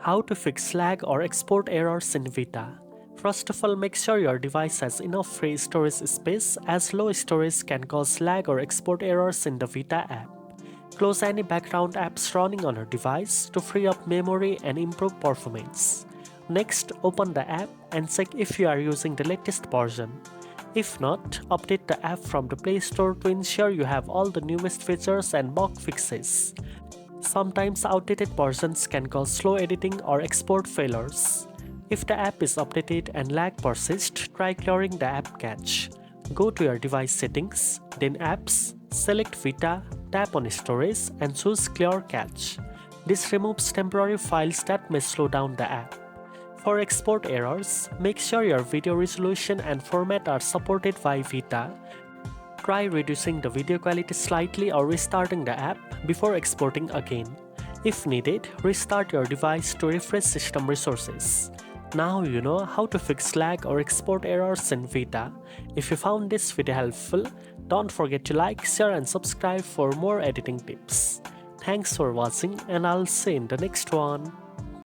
How to fix lag or export errors in Vita. First of all, make sure your device has enough free storage space, as low storage can cause lag or export errors in the Vita app. Close any background apps running on your device to free up memory and improve performance. Next, open the app and check if you are using the latest version. If not, update the app from the Play Store to ensure you have all the newest features and bug fixes. Sometimes outdated versions can cause slow editing or export failures. If the app is updated and lag persists, try clearing the app cache. Go to your device settings, then Apps, select Vita, tap on Storage and choose Clear Cache. This removes temporary files that may slow down the app. For export errors, make sure your video resolution and format are supported by Vita. Try reducing the video quality slightly or restarting the app before exporting again. If needed, restart your device to refresh system resources. Now you know how to fix lag or export errors in Vita. If you found this video helpful, don't forget to like, share and subscribe for more editing tips. Thanks for watching and I'll see you in the next one.